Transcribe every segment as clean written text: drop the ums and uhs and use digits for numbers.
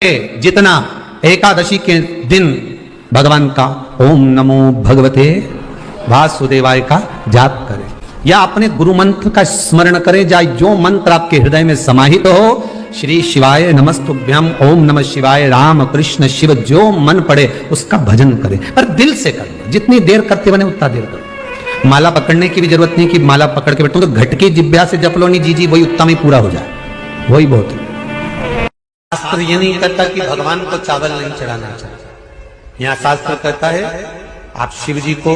जितना एकादशी के दिन भगवान का ओम नमो भगवते वासुदेवाय का जाप करें या अपने गुरु मंत्र का स्मरण करें, या जो मंत्र आपके हृदय में समाहित हो, श्री शिवाय नमस्तुभ्यम, ओम नमः शिवाय, राम कृष्ण शिव, जो मन पड़े उसका भजन करें, पर दिल से करें। जितनी देर करते बने उतना देर करो। माला पकड़ने की भी जरूरत नहीं कि माला पकड़ के बैठो, तो घटकी जिब्या से जप लो नहीं जी वही उत्तम ही पूरा हो जाए, वही बहुत है। शास्त्र ये नहीं कहता कि भगवान को चावल नहीं चढ़ाना चाहिए। यहाँ शास्त्र कहता है आप शिव जी को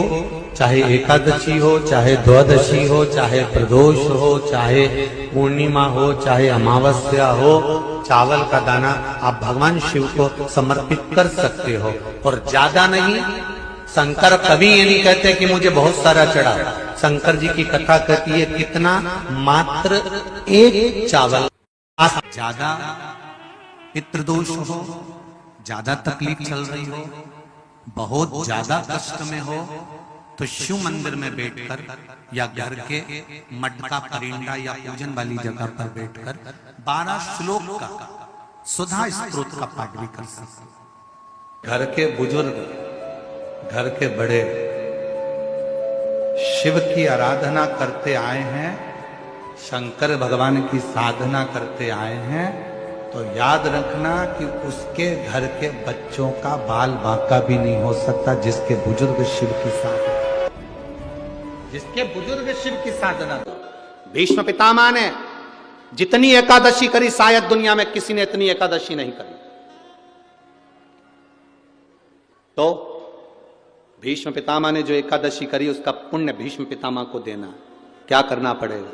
चाहे एकादशी हो, चाहे द्वादशी हो, चाहे प्रदोष हो, चाहे पूर्णिमा हो, चाहे अमावस्या हो, चावल का दाना आप भगवान शिव को समर्पित कर सकते हो, और ज्यादा नहीं। शंकर कभी ये नहीं कहते कि मुझे बहुत सारा चढ़ा। शंकर जी की कथा कहती है कितना, मात्र एक चावल। ज्यादा पितृदोष हो, ज्यादा तकलीफ चल रही हो, बहुत ज्यादा कष्ट में हो, तो शिव मंदिर में बैठकर या घर के मठ का परिंदा या पूजन वाली जगह पर बैठकर 12 श्लोक का सुधा स्तोत्र का पाठ भी कर सकते। घर के बुजुर्ग, घर के बड़े शिव की आराधना करते आए हैं, शंकर भगवान की साधना करते आए हैं, तो याद रखना कि उसके घर के बच्चों का बाल बांका भी नहीं हो सकता जिसके बुजुर्ग शिव की साधना, जिसके बुजुर्ग शिव की साधना। भीष्म पितामह ने जितनी एकादशी करी शायद दुनिया में किसी ने इतनी एकादशी नहीं करी। तो भीष्म पितामह ने जो एकादशी करी उसका पुण्य भीष्म पितामह को देना। क्या करना पड़ेगा?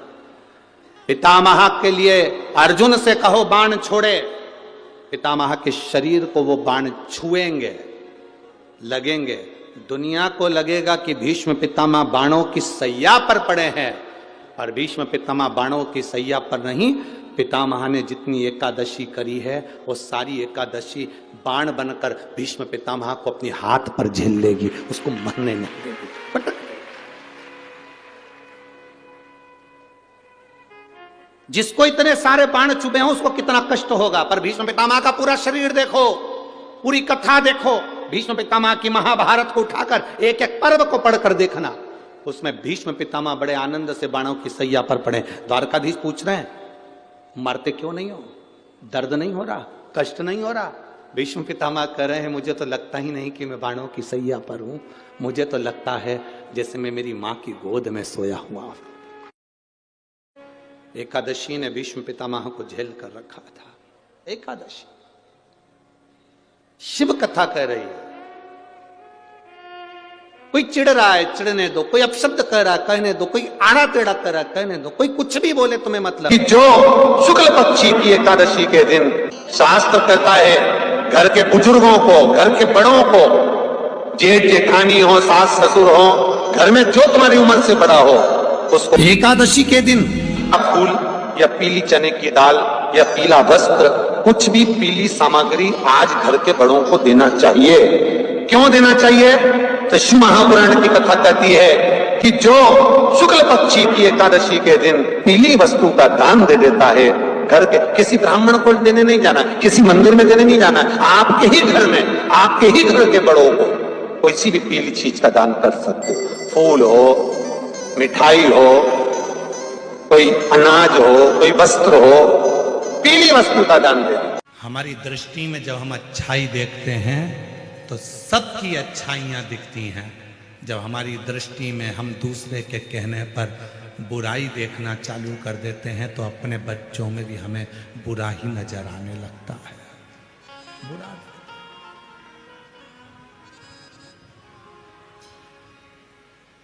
पितामह के लिए अर्जुन से कहो बाण छोड़े, पितामह के शरीर को वो बाण छुएंगे, लगेंगे। दुनिया को लगेगा कि भीष्म पितामह बाणों की सैया पर पड़े हैं, और भीष्म पितामह बाणों की सैया पर नहीं। पितामह ने जितनी एकादशी करी है वो सारी एकादशी बाण बनकर भीष्म पितामह को अपने हाथ पर झेल लेगी, उसको मरने नहीं देगी। जिसको इतने सारे बाण चुभे हों उसको कितना कष्ट होगा, पर भीष्म पितामह का पूरा शरीर देखो, पूरी कथा देखो, भीष्म पितामह की महाभारत को उठाकर एक एक पर्व को पढ़कर देखना, उसमें भीष्म पितामह बड़े आनंद से बाणों की सैया पर पड़े। द्वारकाधीश पूछ रहे हैं मरते क्यों नहीं हो, दर्द नहीं हो रहा, कष्ट नहीं हो रहा? भीष्म पितामह कह रहे हैं मुझे तो लगता ही नहीं कि मैं बाणों की सैया पर हूं, मुझे तो लगता है जैसे मैं मेरी मां की गोद में सोया हुआ हूं। एकादशी ने भीष्म पितामह को झेल कर रखा था। एकादशी शिव कथा कह रही है। कोई चिढ़ रहा है, चिढ़ने दो, कोई अपशब्द कह रहा है, कहने दो, कोई आड़ा टेढ़ा कह रहा है, कहने दो, कोई कुछ भी बोले तुम्हें मतलब। कि जो शुक्ल पक्षी की एकादशी के दिन शास्त्र कहता है घर के बुजुर्गों को, घर के बड़ों को, जेठ जेठानी हो, सास ससुर हो, घर में जो तुम्हारी उम्र से बड़ा हो, उसको एकादशी के दिन फूल या पीली चने की दाल या पीला वस्त्र, कुछ भी पीली सामग्री आज घर के बड़ों को देना चाहिए। क्यों देना चाहिए? तो शिव महापुराण की कथा कहती है कि जो शुक्ल पक्षी की एकादशी के दिन पीली वस्तु का दान दे देता है, घर के किसी ब्राह्मण को देने नहीं जाना, किसी मंदिर में देने नहीं जाना, आपके ही घर में, आपके ही घर के बड़ों को कोई भी पीली चीज का दान कर सकते। फूल हो, मिठाई हो, कोई अनाज हो, कोई वस्त्र हो, पीली वस्तु का दान दे। हमारी दृष्टि में जब हम अच्छाई देखते हैं तो सबकी अच्छाइयां दिखती हैं। जब हमारी दृष्टि में हम दूसरे के कहने पर बुराई देखना चालू कर देते हैं तो अपने बच्चों में भी हमें बुरा ही नजर आने लगता है। बुरा।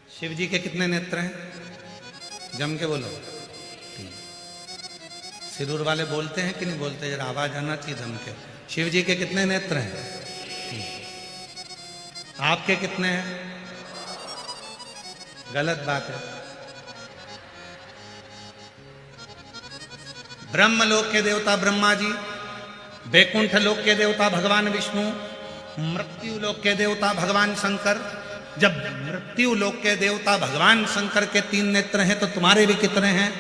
शिव जी के कितने नेत्र हैं? जम के बोलो। सिरूर वाले बोलते हैं कि नहीं बोलते? जरा आवाज आना चाहिए दम के। शिव जी के कितने नेत्र हैं? आपके कितने हैं? गलत बात है। ब्रह्मलोक के देवता ब्रह्मा जी, वैकुंठ लोक के देवता भगवान विष्णु, मृत्यु लोक के देवता भगवान शंकर। जब मृत्यु लोक के देवता भगवान शंकर के 3 नेत्र हैं तो तुम्हारे भी कितने हैं?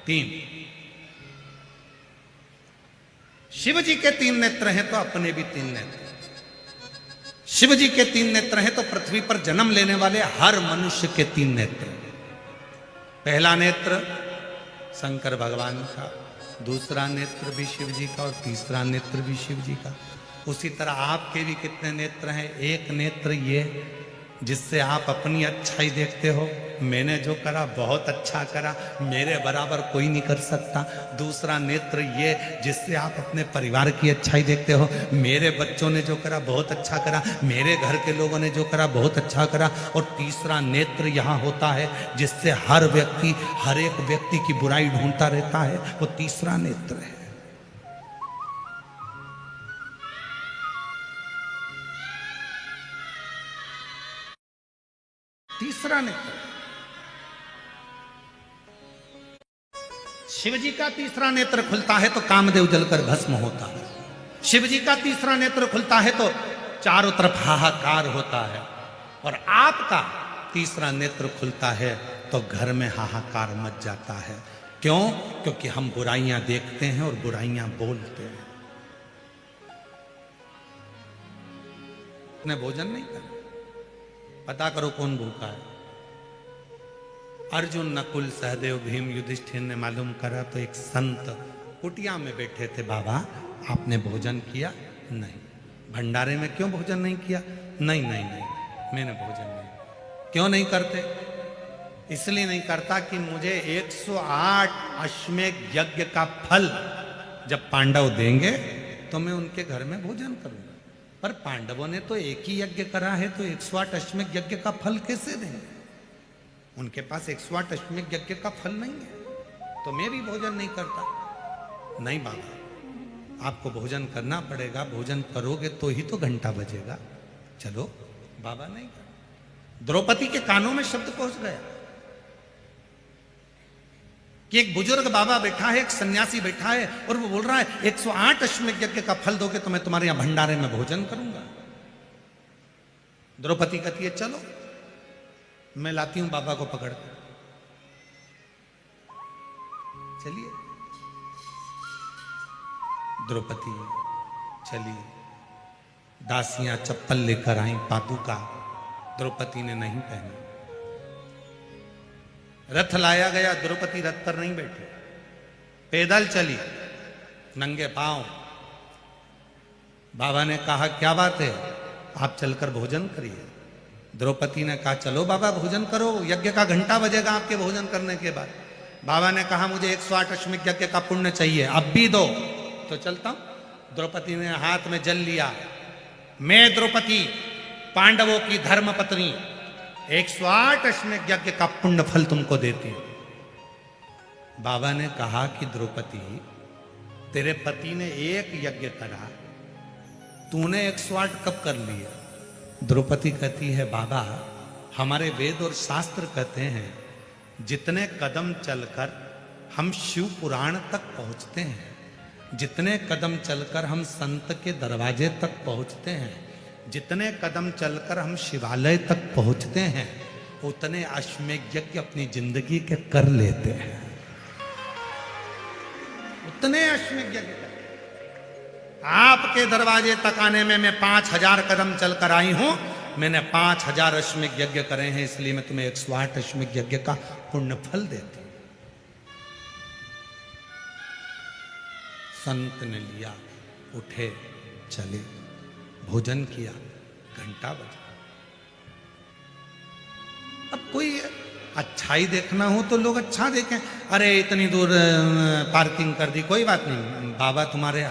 3। शिव जी के 3 नेत्र हैं तो अपने भी 3 नेत्र। शिव जी के 3 नेत्र हैं तो पृथ्वी पर जन्म लेने वाले हर मनुष्य के 3 नेत्र। पहला नेत्र शंकर भगवान का, दूसरा नेत्र भी शिव जी का और तीसरा नेत्र भी शिव जी का। उसी तरह आपके भी कितने नेत्र हैं? एक नेत्र ये जिससे आप अपनी अच्छाई देखते हो, मैंने जो करा बहुत अच्छा करा, मेरे बराबर कोई नहीं कर सकता। दूसरा नेत्र ये जिससे आप अपने परिवार की अच्छाई देखते हो, मेरे बच्चों ने जो करा बहुत अच्छा करा, मेरे घर के लोगों ने जो करा बहुत अच्छा करा। और तीसरा नेत्र यहाँ होता है जिससे हर व्यक्ति, हर एक व्यक्ति की बुराई ढूंढता रहता है, वो तीसरा नेत्र है। तीसरा नेत्र शिव जी का तीसरा नेत्र खुलता है तो कामदेव जलकर भस्म होता है। शिव जी का तीसरा नेत्र खुलता है तो चारों तरफ हाहाकार होता है। और आपका तीसरा नेत्र खुलता है तो घर में हाहाकार मच जाता है। क्यों? क्योंकि हम बुराइयां देखते हैं और बुराइयां बोलते हैं। ने भोजन नहीं करा, पता करो कौन भूखा है। अर्जुन, नकुल, सहदेव, भीम, युधिष्ठिर ने मालूम करा तो एक संत कुटिया में बैठे थे। बाबा आपने भोजन किया? नहीं। भंडारे में क्यों भोजन नहीं किया? नहीं नहीं नहीं, मैंने भोजन नहीं। क्यों नहीं करते? इसलिए नहीं करता कि मुझे 108 अश्वमेध यज्ञ का फल जब पांडव देंगे तो मैं उनके घर में भोजन करूंगा। पर पांडवों ने तो एक ही यज्ञ करा है, तो 108 अश्वमेध यज्ञ का फल कैसे देंगे? उनके पास 108 अश्वमेध यज्ञ का फल नहीं है, तो मैं भी भोजन नहीं करता। नहीं बाबा, आपको भोजन करना पड़ेगा। भोजन करोगे तो ही तो घंटा बजेगा। चलो बाबा नहीं कर। द्रौपदी के कानों में शब्द पहुंच गया कि एक बुजुर्ग बाबा बैठा है, एक सन्यासी बैठा है और वो बोल रहा है 108 अश्वमेध यज्ञ का फल दोगे तो मैं तुम्हारे यहां भंडारे में भोजन करूंगा। द्रौपदी कहती है चलो मैं लाती हूं बाबा को पकड़ कर। चलिए द्रौपदी चली, दासियां चप्पल लेकर आई, पादुका। द्रौपदी ने नहीं पहनी। रथ लाया गया, द्रौपदी रथ पर नहीं बैठी, पैदल चली नंगे पांव। बाबा ने कहा क्या बात है, आप चलकर भोजन करिए। द्रौपदी ने कहा चलो बाबा भोजन करो, यज्ञ का घंटा बजेगा आपके भोजन करने के बाद। बाबा ने कहा मुझे 108 अश्वमेध यज्ञ का पुण्य चाहिए, अब भी दो तो चलता हूं। द्रौपदी ने हाथ में जल लिया, मैं द्रौपदी पांडवों की धर्म पत्नी 108 अश्वमेध यज्ञ का पुण्य फल तुमको देती हूं। बाबा ने कहा कि द्रौपदी तेरे पति ने एक यज्ञ करा, तूने 108 कब कर लिया? द्रौपदी कहती है बाबा हमारे वेद और शास्त्र कहते हैं जितने कदम चलकर हम शिव पुराण तक पहुंचते हैं, जितने कदम चलकर हम संत के दरवाजे तक पहुंचते हैं, जितने कदम चलकर हम शिवालय तक पहुंचते हैं, उतने अश्वमेध यज्ञ अपनी जिंदगी के कर लेते हैं। उतने अश्वमेध यज्ञ आपके दरवाजे तक आने में मैं 5000 कदम चलकर आई हूं। मैंने 5000 अश्वमेध यज्ञ करे हैं, इसलिए मैं तुम्हें 108 अश्वमेध यज्ञ का पुण्य फल देती हूं। संत ने लिया, उठे, चले, भोजन किया, घंटा बजा। अब कोई अच्छाई देखना हो तो लोग अच्छा देखें। अरे इतनी दूर पार्किंग कर दी, कोई बात नहीं, बाबा तुम्हारे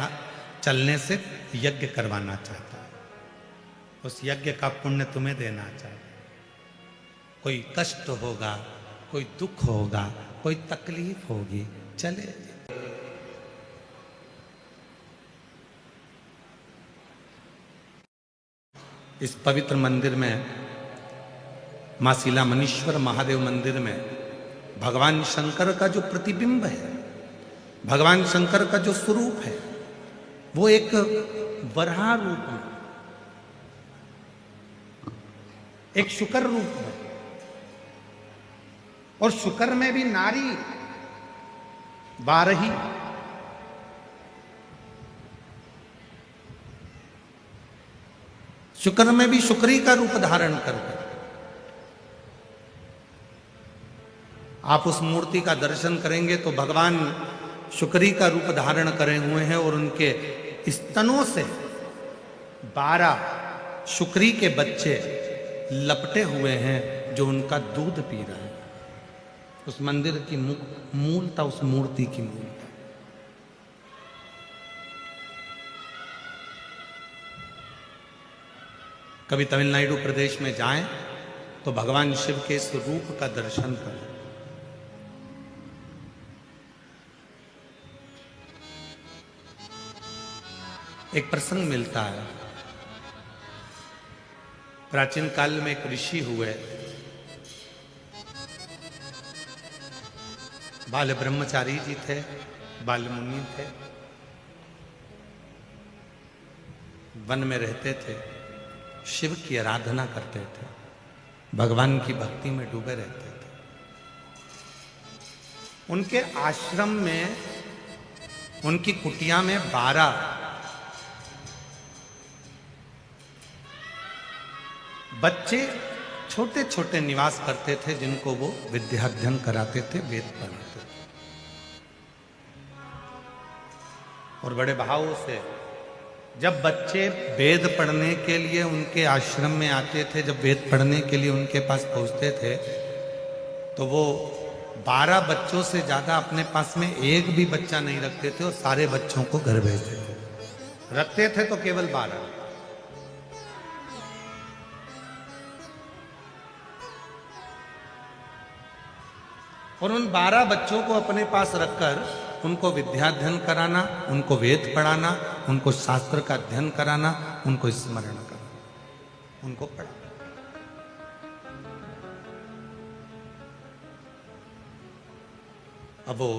चलने से यज्ञ करवाना चाहता है, उस यज्ञ का पुण्य तुम्हें देना चाहता है। कोई कष्ट होगा, कोई दुख होगा, कोई तकलीफ होगी, चले। इस पवित्र मंदिर में, मां शीलामणीश्वर महादेव मंदिर में भगवान शंकर का जो प्रतिबिंब है, भगवान शंकर का जो स्वरूप है, वो एक वराह रूप में, एक शुकर रूप में, और शुकर में भी नारी 12 शुक्र में भी शुक्री का रूप धारण करके आप उस मूर्ति का दर्शन करेंगे तो भगवान शुक्री का रूप धारण करे हुए हैं और उनके स्तनों से 12 शुक्री के बच्चे लपटे हुए हैं जो उनका दूध पी रहे हैं। उस मंदिर की मूलता, उस मूर्ति की मूलता। कभी तमिलनाडु प्रदेश में जाएं तो भगवान शिव के इस रूप का दर्शन करें। एक प्रसंग मिलता है। प्राचीन काल में एक ऋषि हुए, बाल ब्रह्मचारी जी थे, बाल मुनि थे, वन में रहते थे, शिव की आराधना करते थे, भगवान की भक्ति में डूबे रहते थे। उनके आश्रम में, उनकी कुटिया में 12 बच्चे छोटे छोटे निवास करते थे जिनको वो विद्याध्ययन कराते थे, वेद पढ़ाते थे। और बड़े भाव से जब बच्चे वेद पढ़ने के लिए उनके आश्रम में आते थे, जब वेद पढ़ने के लिए उनके पास पहुंचते थे, तो वो 12 बच्चों से ज्यादा अपने पास में एक भी बच्चा नहीं रखते थे और सारे बच्चों को घर भेजते थे। रखते थे तो केवल 12। और उन 12 बच्चों को अपने पास रखकर उनको विद्याध्ययन कराना, उनको वेद पढ़ाना, उनको शास्त्र का अध्ययन कराना, उनको स्मरण कराना, उनको पढ़ाना। अब वो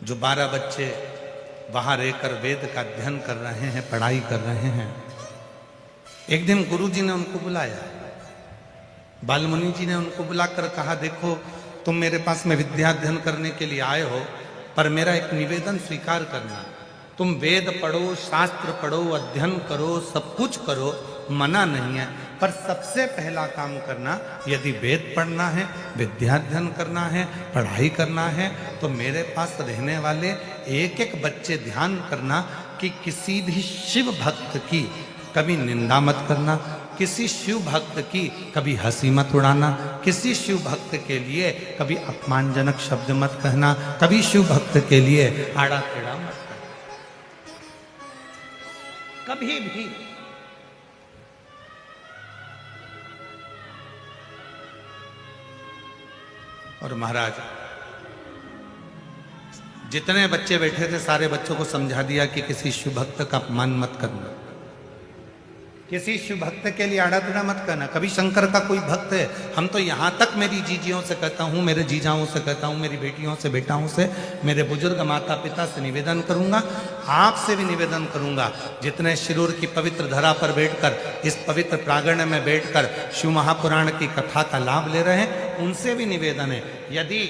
जो 12 बच्चे वहां रहकर वेद का अध्ययन कर रहे हैं, पढ़ाई कर रहे हैं, एक दिन गुरुजी ने उनको बुलाया। बालमुनि जी ने उनको बुलाकर कहा, देखो तुम मेरे पास में विद्याध्ययन करने के लिए आए हो, पर मेरा एक निवेदन स्वीकार करना। तुम वेद पढ़ो, शास्त्र पढ़ो, अध्ययन करो, सब कुछ करो, मना नहीं है, पर सबसे पहला काम करना, यदि वेद पढ़ना है, विद्याध्ययन करना है, पढ़ाई करना है, तो मेरे पास रहने वाले एक एक बच्चे ध्यान करना कि किसी भी शिव भक्त की कभी निंदा मत करना, किसी शिव भक्त की कभी हंसी मत उड़ाना, किसी शिव भक्त के लिए कभी अपमानजनक शब्द मत कहना, कभी शिव भक्त के लिए आड़ा टेढ़ा मत कहना, कभी भी। और महाराज जितने बच्चे बैठे थे सारे बच्चों को समझा दिया कि किसी शिव भक्त का अपमान मत करना, किसी शिव भक्त के लिए आड़ा टेढ़ा मत करना। कभी शंकर का कोई भक्त है, हम तो यहाँ तक मेरी जीजियों से कहता हूँ, मेरे जीजाओं से कहता हूँ, मेरी बेटियों से, बेटाओं से, मेरे बुजुर्ग माता पिता से निवेदन करूंगा, आपसे भी निवेदन करूंगा, जितने शिरूर की पवित्र धरा पर बैठकर, इस पवित्र प्रांगण में बैठकर शिव महापुराण की कथा का लाभ ले रहे हैं, उनसे भी निवेदन है, यदि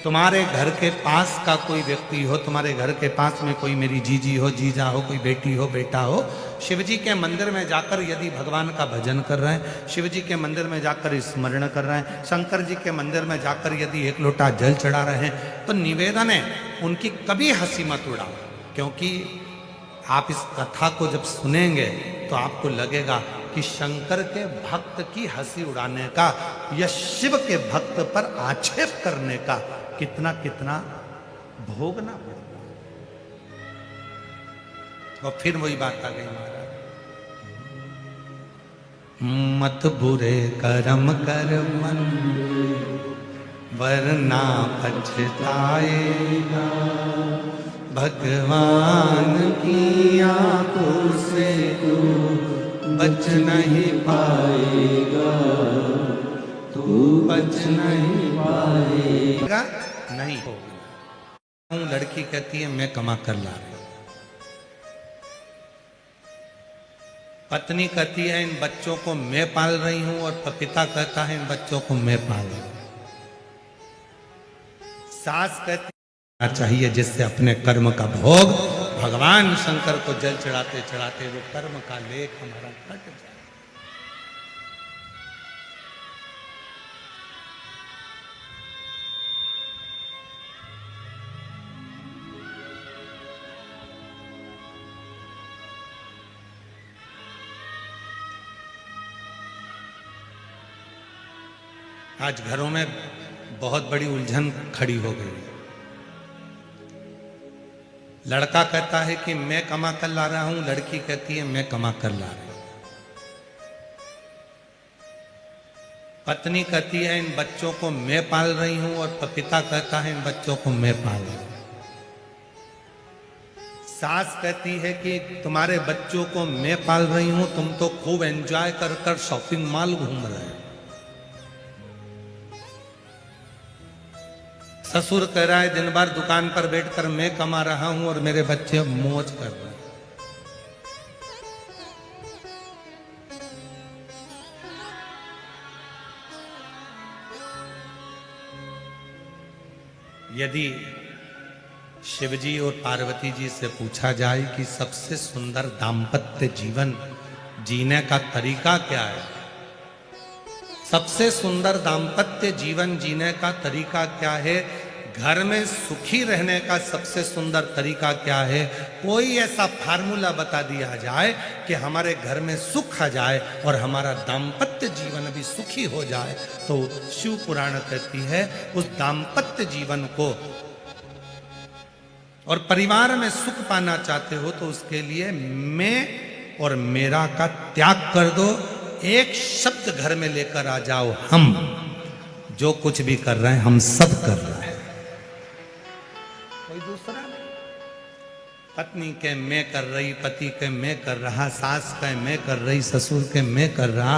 तुम्हारे घर के पास का कोई व्यक्ति हो, तुम्हारे घर के पास में कोई मेरी जीजी हो, जीजा हो, कोई बेटी हो, बेटा हो, शिवजी के मंदिर में जाकर यदि भगवान का भजन कर रहे हैं, शिवजी के मंदिर में जाकर स्मरण कर रहे हैं, शंकर जी के मंदिर में जाकर यदि एक लोटा जल चढ़ा रहे हैं, तो निवेदन है उनकी कभी हंसी मत उड़ाओ, क्योंकि आप इस कथा को जब सुनेंगे तो आपको लगेगा कि शंकर के भक्त की हंसी उड़ाने का या शिव के भक्त पर आक्षेप करने का कितना कितना भोगना पड़ता। और फिर वही बात आ गई महाराज, मत बुरे कर्म कर मन वरना पछताएगा, भगवान की आंखों से तू बच नहीं पाएगा, तू बच नहीं पाएगा। नहीं होगा। लड़की कहती है मैं कमा कर ला रही, पत्नी कहती है इन बच्चों को मैं पाल रही हूं, और पिता कहता है इन बच्चों को मैं पाल रही हूं। सास कहती चाहिए जिससे अपने कर्म का भोग भगवान शंकर को जल चढ़ाते चढ़ाते वो कर्म का लेख हमारा कट जाए। आज घरों में बहुत बड़ी उलझन खड़ी हो गई। लड़का कहता है कि मैं कमा कर ला रहा हूं, लड़की कहती है मैं कमा कर ला रही हूं। पत्नी कहती है इन बच्चों को मैं पाल रही हूं, और पिता कहता है इन बच्चों को मैं पाल रही हूं। सास कहती है कि तुम्हारे बच्चों को मैं पाल रही हूं, तुम तो खूब एंजॉय कर कर शॉपिंग मॉल घूम रहे हो। ससुर कह रहा है दिन भर दुकान पर बैठकर मैं कमा रहा हूं और मेरे बच्चे मौज कर रहे हैं। यदि शिवजी और पार्वती जी से पूछा जाए कि सबसे सुंदर दाम्पत्य जीवन जीने का तरीका क्या है, सबसे सुंदर दाम्पत्य जीवन जीने का तरीका क्या है, घर में सुखी रहने का सबसे सुंदर तरीका क्या है, कोई ऐसा फार्मूला बता दिया जाए कि हमारे घर में सुख आ जाए और हमारा दाम्पत्य जीवन भी सुखी हो जाए, तो शिव पुराण कहती है उस दाम्पत्य जीवन को और परिवार में सुख पाना चाहते हो तो उसके लिए मैं और मेरा का त्याग कर दो। एक शब्द घर में लेकर आ जाओ, हम जो कुछ भी कर रहे हैं हम सब कर रहे हैं, कोई दूसरा नहीं। पत्नी के मैं कर रही, पति के मैं कर रहा, सास के मैं कर रही, ससुर के मैं कर रहा,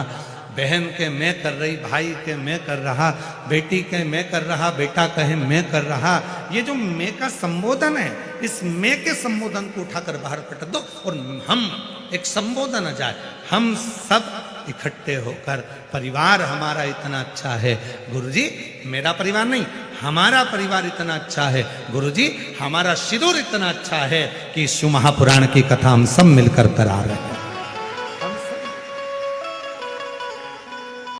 बहन के मैं कर रही, भाई के मैं कर रहा, बेटी के मैं कर रहा, बेटा कहे मैं कर रहा। ये जो मैं का संबोधन है, इस मैं के संबोधन को उठाकर बाहर पटक दो और हम एक संबोधन आ जाए, हम सब इकट्ठे होकर परिवार हमारा इतना अच्छा है गुरुजी, मेरा परिवार नहीं हमारा परिवार इतना अच्छा है गुरुजी, हमारा सिंदूर इतना अच्छा है कि शिव महापुराण की कथा हम सब मिलकर करा रहे हैं।